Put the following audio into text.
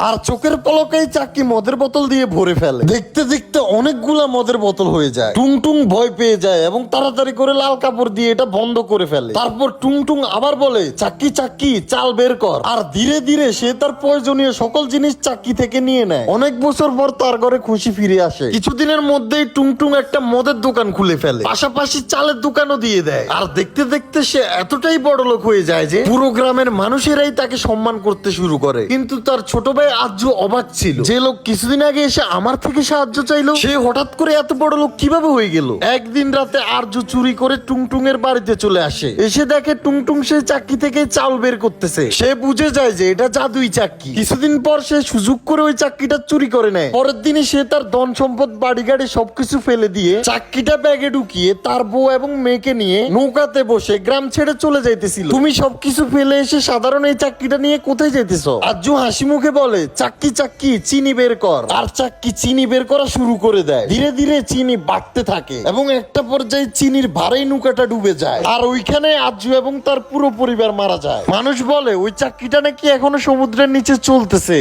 আর চোখের পলকেই চাক্কি মদের বোতল দিয়ে ভরে ফেলে। দেখতে দেখতে অনেকগুলা মদের বোতল হয়ে যায়। টুংটুং ভয় পেয়ে যায় এবং তাড়াতাড়ি করে লাল কাপড় দিয়ে এটা বন্ধ করে ফেলে। তারপর টুংটুং আবার বলে, চাক্কি চাক্কি চাল বের কর। আর ধীরে ধীরে সে তার প্রয়োজনীয় সকল জিনিস চাক্কি থেকে নিয়ে নেয়। অনেক বছর পর তার ঘরে খুশি ফিরে আসে। কিছুদিনের মধ্যেই টুংটুং একটা মদের দোকান খুলে ফেলে, পাশাপাশি চালের দোকানও দিয়ে দেয়। আর দেখতে দেখতে সে এতটাই বড়লোক হয়ে যায় যে পুরো গ্রামের মানুষেরাই তাকে সম্মান করতে শুরু করে। কিন্তু তার ছোট ভাই আজ্জু অবাক ছিল, যে লোক কিছুদিন আগে এসে আমার থেকে সাহায্য চাইলো সে হঠাৎ করে এত বড় লোক কিভাবে হয়ে গেল। একদিন রাতে আরজু চুরি করে টুংটুং এর বাড়িতে চলে আসে। এসে দেখে টুংটুং সে চাক্কি থেকে চাল বের করতেছে। সে বুঝে যায় যে এটা জাদুই চাক্কি। কিছুদিন পর সে সুযোগ করে ওই চাক্কিটা চুরি করে নেয়। পরের দিনই সে তার ধন সম্পদ বাড়ি গাড়ি সবকিছু ফেলে দিয়ে চাক্কিটা ব্যাগে ঢুকিয়ে তার বউ এবং মেয়েকে নিয়ে নৌকাতে বসে গ্রাম ছেড়ে চলে যাইতেছিল। তুমি সবকিছু ফেলে এসে সাধারণ এই চাক্কিটা নিয়ে কোথায় যাইতেছো? আজ্জু হাসি মুখে বলে, চাক্কি চাক্কি চিনি বের কর। আর চাক্কি চিনি বের করা শুরু করে দেয়। ধীরে ধীরে চিনি বাড়তে থাকে এবং একটা পর্যায়ে চিনির ভারেই নৌকাটা ডুবে যায়। আর ওইখানে আজ্জু এবং তার পুরো পরিবার মারা যায়। মানুষ বলে ওই চাক্কিটা নাকি এখনো সমুদ্রের নিচে চলতেছে।